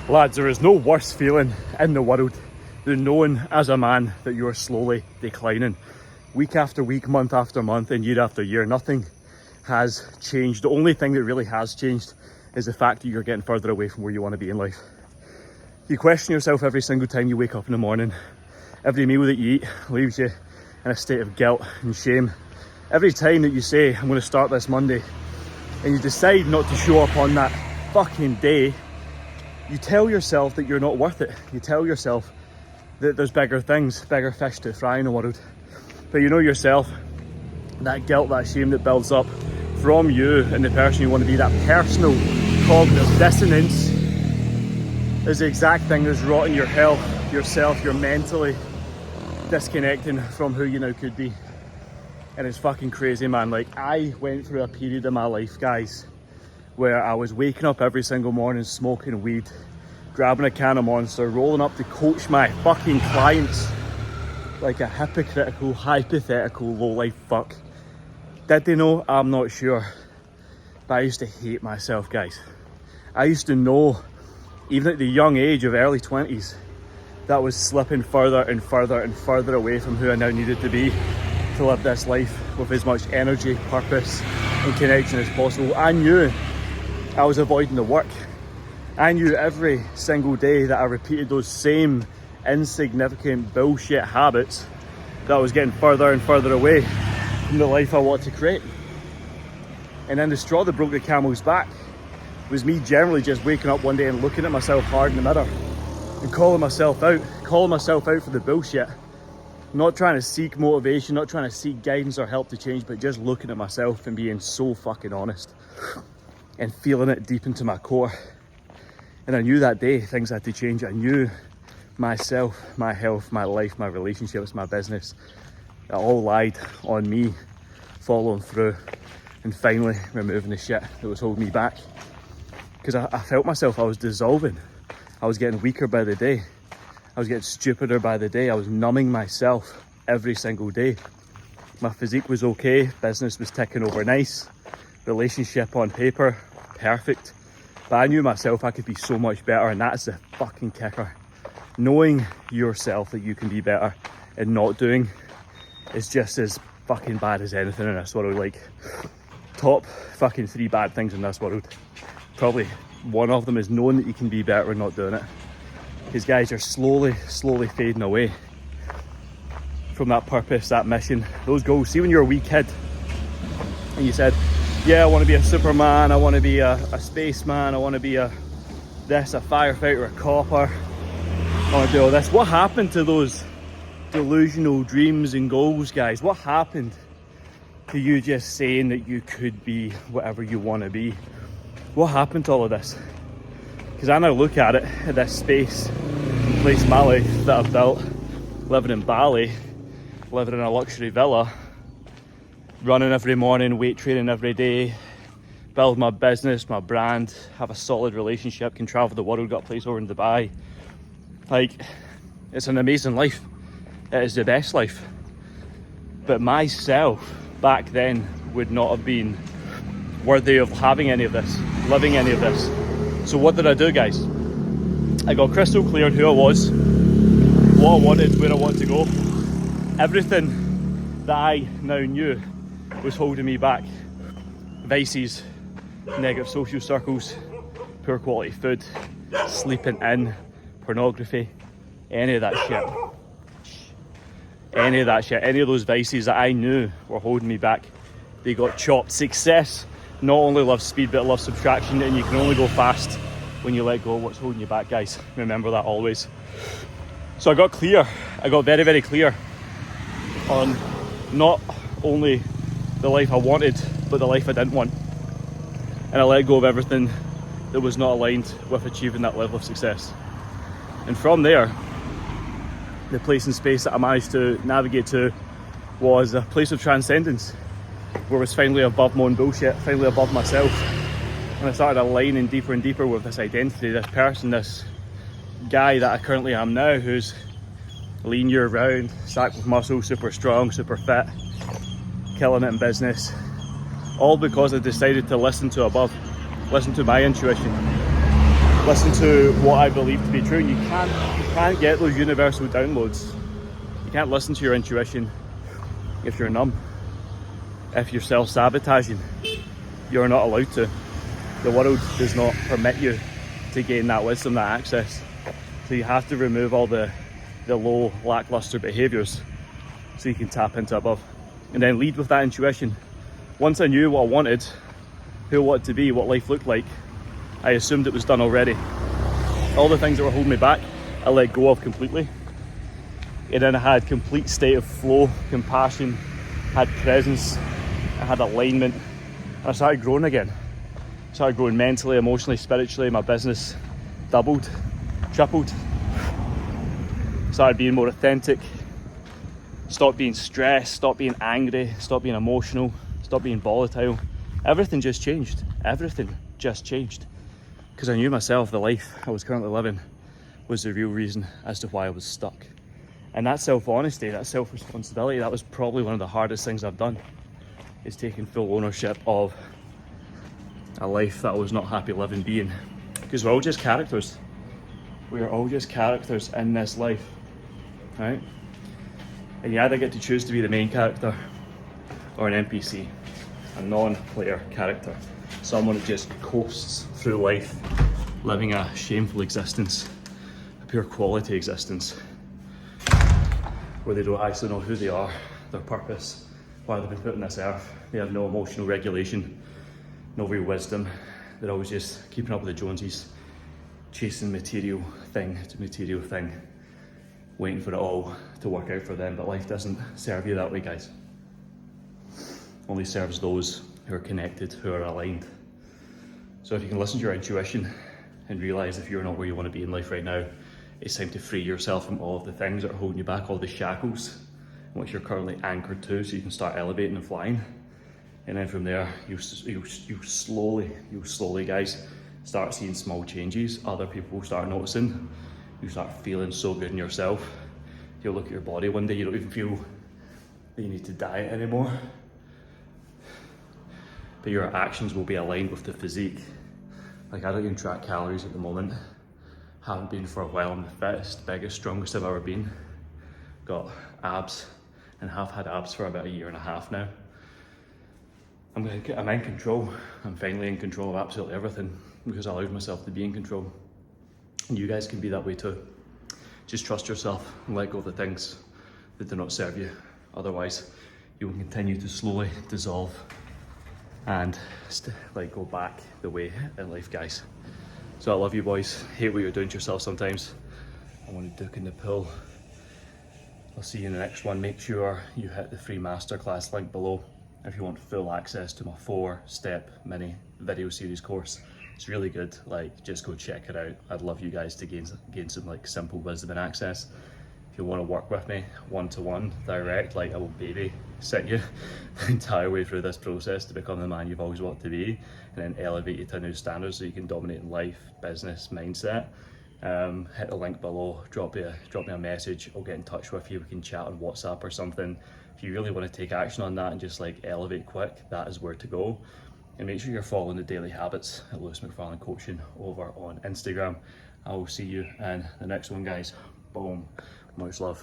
Lads, there is no worse feeling in the world than knowing as a man that you're slowly declining. Week after week, month after month, and year after year, nothing has changed. The only thing that really has changed is the fact that you're getting further away from where you want to be in life. You question yourself every single time you wake up in the morning. Every meal that you eat leaves you in a state of guilt and shame. Every time that you say, I'm going to start this Monday, and you decide not to show up on that fucking day, you tell yourself that you're not worth it. You tell yourself that there's bigger things, bigger fish to fry in the world. But you know yourself, that guilt, that shame that builds up from you and the person you want to be, that personal cognitive dissonance, is the exact thing that's rotting your health, yourself. You're mentally disconnecting from who you now could be. And it's fucking crazy, man. Like, I went through a period in my life, guys, where I was waking up every single morning smoking weed, grabbing a can of Monster, rolling up to coach my fucking clients like a hypocritical, hypothetical, low-life fuck. Did they know? I'm not sure. But I used to hate myself, guys. I used to know, even at the young age of early 20s, that I was slipping further and further and further away from who I now needed to be to live this life with as much energy, purpose and connection as possible. I knew I was avoiding the work. I knew every single day that I repeated those same insignificant bullshit habits that I was getting further and further away from the life I want to create. And then the straw that broke the camel's back was me generally just waking up one day and looking at myself hard in the mirror and calling myself out for the bullshit. Not trying to seek motivation, not trying to seek guidance or help to change, but just looking at myself and being so fucking honest and feeling it deep into my core. And I knew that day things had to change. I knew myself, my health, my life, my relationships, my business, it all lied on me following through and finally removing the shit that was holding me back. Because I felt myself, I was dissolving. I was getting weaker by the day. I was getting stupider by the day. I was numbing myself every single day. My physique was okay, business was ticking over nice, relationship on paper, perfect. But I knew myself I could be so much better, and that's the fucking kicker. Knowing yourself that you can be better and not doing is just as fucking bad as anything in this world. Like, top fucking 3 bad things in this world. Probably one of them is knowing that you can be better and not doing it. Because guys, you're slowly fading away from that purpose, that mission, those goals. See, when you're a wee kid and you said, yeah, I want to be a Superman, I want to be a spaceman, I want to be a firefighter, a copper, I want to do all this. What happened to those delusional dreams and goals, guys? What happened to you just saying that you could be whatever you want to be? What happened to all of this? Because I now look at it, at this space and place in my life that I've built, living in Bali, living in a luxury villa, running every morning, weight training every day, build my business, my brand, have a solid relationship, can travel the world, got a place over in Dubai. Like, it's an amazing life. It is the best life. But myself back then would not have been worthy of having any of this, living any of this. So what did I do, guys? I got crystal clear on who I was, what I wanted, where I wanted to go. Everything that I now knew was holding me back. Vices, negative social circles, poor quality food, sleeping in, pornography, any of that shit. Any of those vices that I knew were holding me back, they got chopped. Success not only loves speed, but it loves subtraction, and you can only go fast when you let go of what's holding you back, guys. Remember that always. So I got clear. I got very, very clear on not only the life I wanted, but the life I didn't want. And I let go of everything that was not aligned with achieving that level of success. And from there, the place and space that I managed to navigate to was a place of transcendence, where I was finally above my own bullshit, finally above myself. And I started aligning deeper and deeper with this identity, this person, this guy that I currently am now, who's lean year round, stacked with muscle, super strong, super fit, killing it in business. All because I decided to listen to above, listen to my intuition. listen to what I believe to be true. You can't get those universal downloads. You can't listen to your intuition if you're numb. If you're self-sabotaging, you're not allowed to. The world does not permit you to gain that wisdom, that access. So you have to remove all the low, lackluster behaviours so you can tap into above. And then lead with that intuition. Once I knew what I wanted, who I wanted to be, what life looked like, I assumed it was done already. All the things that were holding me back, I let go of completely. And then I had complete state of flow, compassion, had presence, I had alignment, and I started growing again. I started growing mentally, emotionally, spiritually. My business doubled, tripled. Started being more authentic, stopped being stressed, stopped being angry, stopped being emotional, stopped being volatile. Everything just changed. Everything just changed. Because I knew myself, the life I was currently living was the real reason as to why I was stuck. And that self-honesty, that self-responsibility, that was probably one of the hardest things I've done, is taking full ownership of a life that I was not happy living being. Because we're all just characters. We are all just characters in this life, right? And you either get to choose to be the main character or an NPC, a non-player character. Someone that just coasts through life, living a shameful existence, a pure quality existence, where they don't actually know who they are, their purpose, why they've been put on this earth. They have no emotional regulation, no real wisdom. They're always just keeping up with the Joneses, chasing material thing to material thing, waiting for it all to work out for them. But life doesn't serve you that way, guys. Only serves those who are connected, who are aligned. So if you can listen to your intuition and realize if you're not where you want to be in life right now, it's time to free yourself from all of the things that are holding you back, all the shackles in which you're currently anchored to, so you can start elevating and flying. And then from there, you slowly, guys, start seeing small changes. Other people start noticing. You start feeling so good in yourself. You'll look at your body one day, you don't even feel that you need to diet anymore. But your actions will be aligned with the physique. Like, I don't even track calories at the moment. Haven't been for a while. I'm the fittest, biggest, strongest I've ever been. Got abs, and have had abs for about 1.5 years now. I'm in control. I'm finally in control of absolutely everything because I allowed myself to be in control. And you guys can be that way too. Just trust yourself and let go of the things that do not serve you. Otherwise, you will continue to slowly dissolve and go back the way in life, guys. So I love you, boys. Hate what you're doing to yourself sometimes. I want to duck in the pool. I'll see you in the next one. Make sure you hit the free masterclass link below if you want full access to my 4-step mini video series course. It's really good. Just go check it out. I'd love you guys to gain some simple wisdom and access. If you want to work with me one-to-one, direct, I will sit you the entire way through this process to become the man you've always wanted to be, and then elevate you to new standards so you can dominate in life, business, mindset. Hit the link below, drop me a message, I'll get in touch with you, we can chat on WhatsApp or something. If you really want to take action on that and just elevate quick, that is where to go. And make sure you're following the daily habits at Lewis McFarlane Coaching over on Instagram. I will see you in the next one, guys. Boom. Much love.